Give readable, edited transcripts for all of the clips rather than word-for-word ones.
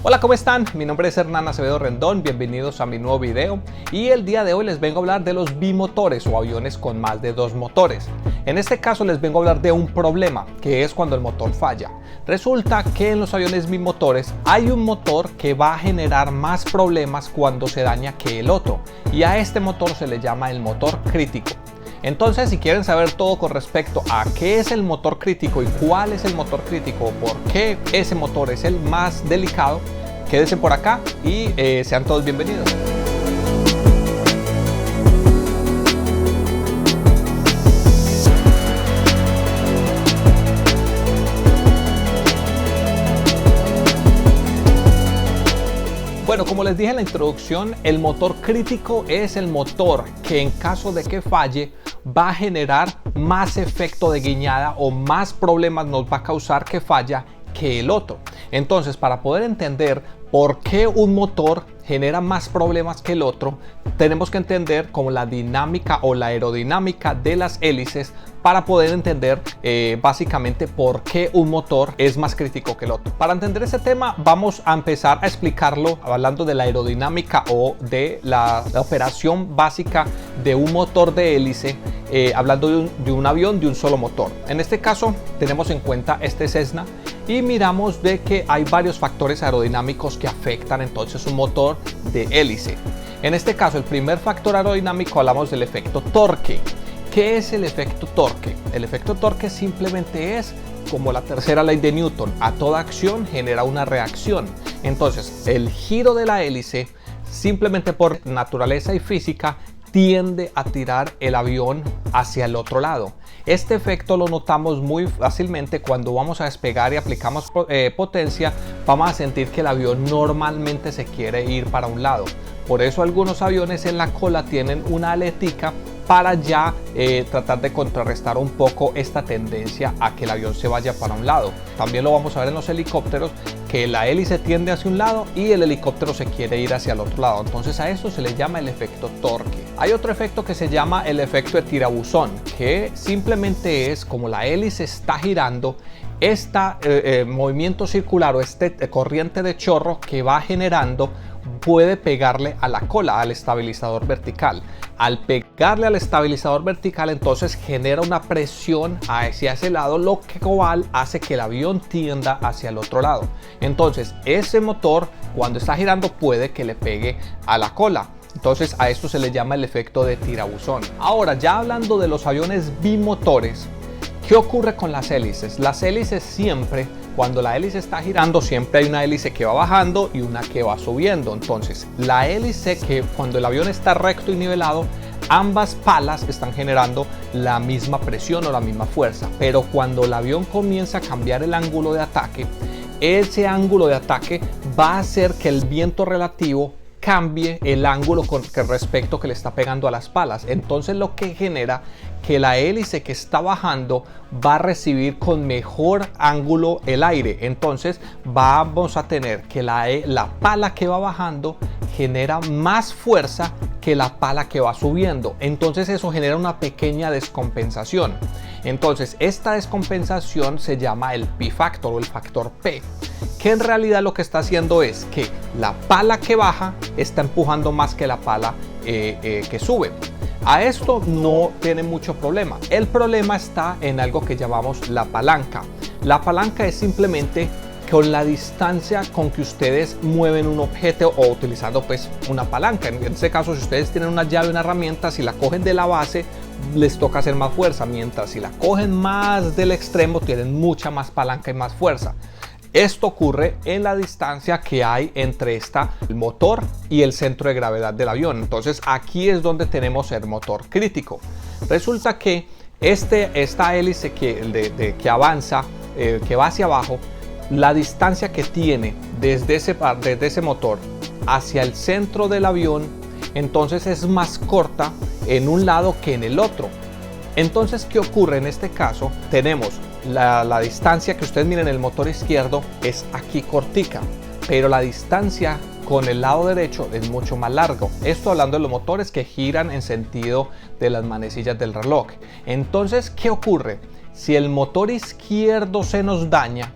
Hola, ¿cómo están? Mi nombre es Hernán Acevedo Rendón, bienvenidos a mi nuevo video y el día de hoy les vengo a hablar de los bimotores o aviones con más de dos motores. En este caso les vengo a hablar de un problema, que es cuando el motor falla. Resulta que en los aviones bimotores hay un motor que va a generar más problemas cuando se daña que el otro y a este motor se le llama el motor crítico. Entonces, si quieren saber todo con respecto a qué es el motor crítico y cuál es el motor crítico, por qué ese motor es el más delicado, quédense por acá y sean todos bienvenidos. Bueno, como les dije en la introducción, el motor crítico es el motor que en caso de que falle va a generar más efecto de guiñada o más problemas nos va a causar que falla que el otro. Entonces, para poder entender por qué un motor genera más problemas que el otro, tenemos que entender como la dinámica o la aerodinámica de las hélices para poder entender básicamente por qué un motor es más crítico que el otro. Para entender ese tema vamos a empezar a explicarlo hablando de la aerodinámica o de la operación básica de un motor de hélice, hablando de un avión de un solo motor. En este caso tenemos en cuenta este Cessna y miramos de que hay varios factores aerodinámicos que afectan entonces un motor de hélice. En este caso, el primer factor aerodinámico hablamos del efecto torque. ¿Qué es el efecto torque? El efecto torque simplemente es como la tercera ley de Newton. A toda acción genera una reacción. Entonces, el giro de la hélice, simplemente por naturaleza y física, tiende a tirar el avión hacia el otro lado. Este efecto lo notamos muy fácilmente cuando vamos a despegar y aplicamos potencia. Vamos a sentir que el avión normalmente se quiere ir para un lado. Por eso algunos aviones en la cola tienen una aletica para ya tratar de contrarrestar un poco esta tendencia a que el avión se vaya para un lado. También lo vamos a ver en los helicópteros, que la hélice tiende hacia un lado y el helicóptero se quiere ir hacia el otro lado. Entonces a eso se le llama el efecto torque. Hay otro efecto que se llama el efecto de tirabuzón, que simplemente es como la hélice está girando, este movimiento circular o corriente de chorro que va generando puede pegarle a la cola, al estabilizador vertical. Al pegarle al estabilizador vertical, entonces genera una presión hacia ese lado, lo que cual hace que el avión tienda hacia el otro lado. Entonces, ese motor, cuando está girando, puede que le pegue a la cola. Entonces, a esto se le llama el efecto de tirabuzón. Ahora, ya hablando de los aviones bimotores, ¿qué ocurre con las hélices? Las hélices siempre, cuando la hélice está girando, siempre hay una hélice que va bajando y una que va subiendo. Entonces, la hélice que cuando el avión está recto y nivelado, ambas palas están generando la misma presión o la misma fuerza. Pero cuando el avión comienza a cambiar el ángulo de ataque, ese ángulo de ataque va a hacer que el viento relativo cambie el ángulo con respecto que le está pegando a las palas. Entonces lo que genera que la hélice que está bajando va a recibir con mejor ángulo el aire. Entonces vamos a tener que la pala que va bajando genera más fuerza que la pala que va subiendo. Entonces eso genera una pequeña descompensación. Entonces esta descompensación se llama el P-factor o el factor P, que en realidad lo que está haciendo es que la pala que baja está empujando más que la pala que sube. A esto no tiene mucho problema. El problema está en algo que llamamos la palanca. La palanca es simplemente con la distancia con que ustedes mueven un objeto o utilizando pues una palanca. En este caso, si ustedes tienen una llave, una herramienta, si la cogen de la base, les toca hacer más fuerza, mientras si la cogen más del extremo, tienen mucha más palanca y más fuerza. Esto ocurre en la distancia que hay entre el motor y el centro de gravedad del avión. Entonces aquí es donde tenemos el motor crítico. Resulta que esta hélice que avanza, que va hacia abajo, la distancia que tiene desde ese motor hacia el centro del avión, entonces es más corta en un lado que en el otro. Entonces, ¿qué ocurre en este caso? Tenemos la distancia que ustedes miren, el motor izquierdo es aquí cortica, pero la distancia con el lado derecho es mucho más largo. Esto hablando de los motores que giran en sentido de las manecillas del reloj. Entonces, ¿qué ocurre? Si el motor izquierdo se nos daña,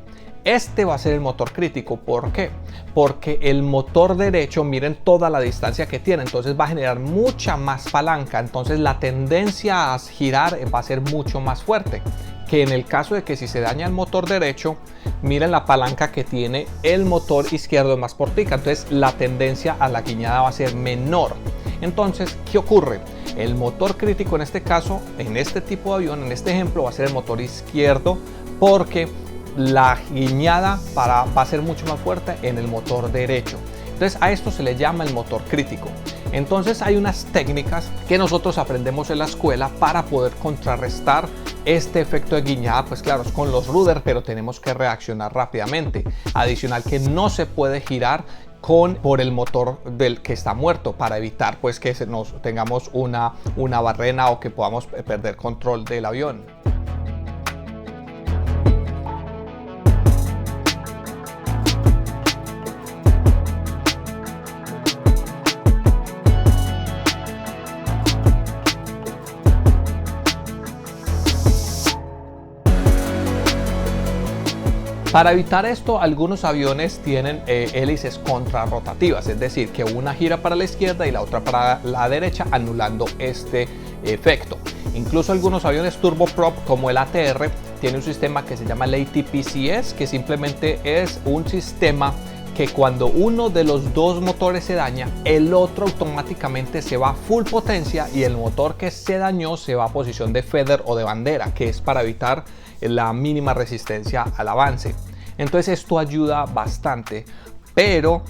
Este va a ser el motor crítico. ¿Por qué? Porque el motor derecho, miren toda la distancia que tiene, entonces va a generar mucha más palanca, entonces la tendencia a girar va a ser mucho más fuerte que en el caso de que si se daña el motor derecho, miren la palanca que tiene el motor izquierdo más cortica, entonces la tendencia a la guiñada va a ser menor. Entonces, ¿qué ocurre? El motor crítico en este caso, en este tipo de avión, en este ejemplo, va a ser el motor izquierdo, porque la guiñada va a ser mucho más fuerte en el motor derecho. Entonces a esto se le llama el motor crítico. Entonces hay unas técnicas que nosotros aprendemos en la escuela para poder contrarrestar este efecto de guiñada. Pues claro, es con los rudders, pero tenemos que reaccionar rápidamente. Adicional que no se puede girar por el motor del que está muerto, para evitar pues que tengamos una barrena o que podamos perder control del avión. Para evitar esto, algunos aviones tienen hélices contrarrotativas, es decir, que una gira para la izquierda y la otra para la derecha, anulando este efecto. Incluso algunos aviones turboprop como el ATR tiene un sistema que se llama el ATPCS, que simplemente es un sistema que cuando uno de los dos motores se daña, el otro automáticamente se va a full potencia y el motor que se dañó se va a posición de feather o de bandera, que es para evitar la mínima resistencia al avance. Entonces esto ayuda bastante, pero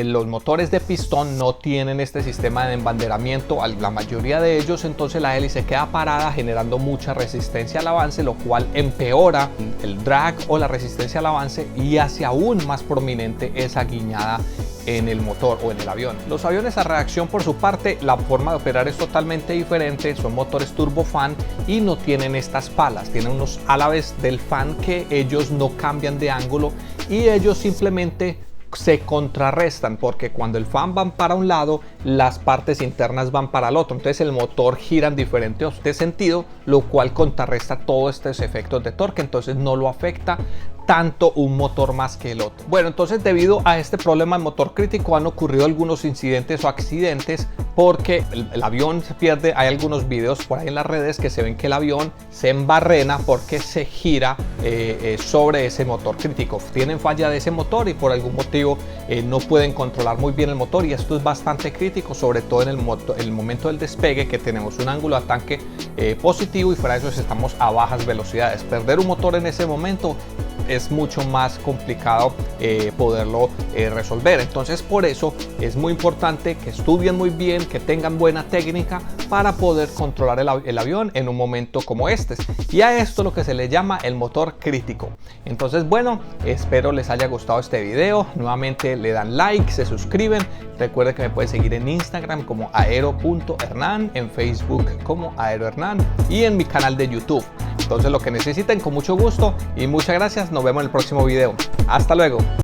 los motores de pistón no tienen este sistema de embanderamiento, la mayoría de ellos, entonces la hélice queda parada generando mucha resistencia al avance, lo cual empeora el drag o la resistencia al avance y hace aún más prominente esa guiñada en el motor o en el avión. Los aviones a reacción, por su parte, la forma de operar es totalmente diferente, son motores turbofan y no tienen estas palas, tienen unos álabes del fan que ellos no cambian de ángulo y ellos simplemente se contrarrestan, porque cuando el fan va para un lado, las partes internas van para el otro, entonces el motor gira en diferente sentido, lo cual contrarresta todos estos efectos de torque, entonces no lo afecta tanto un motor más que el otro. Bueno, entonces debido a este problema del motor crítico han ocurrido algunos incidentes o accidentes, porque el avión se pierde. Hay algunos videos por ahí en las redes que se ven que el avión se embarrena porque se gira sobre ese motor crítico. Tienen falla de ese motor y por algún motivo no pueden controlar muy bien el motor, y esto es bastante crítico, sobre todo en el momento del despegue, que tenemos un ángulo de ataque positivo y fuera de eso estamos a bajas velocidades. Perder un motor en ese momento es mucho más complicado poderlo resolver. Entonces por eso es muy importante que estudien muy bien, que tengan buena técnica para poder controlar el avión en un momento como este, y a esto lo que se le llama el motor crítico. Entonces bueno, espero les haya gustado este video. Nuevamente le dan like, se suscriben. Recuerden que me pueden seguir en Instagram como aero.hernán, en Facebook como aerohernán y en mi canal de YouTube. Entonces lo que necesiten, con mucho gusto y muchas gracias. Nos vemos en el próximo video. Hasta luego.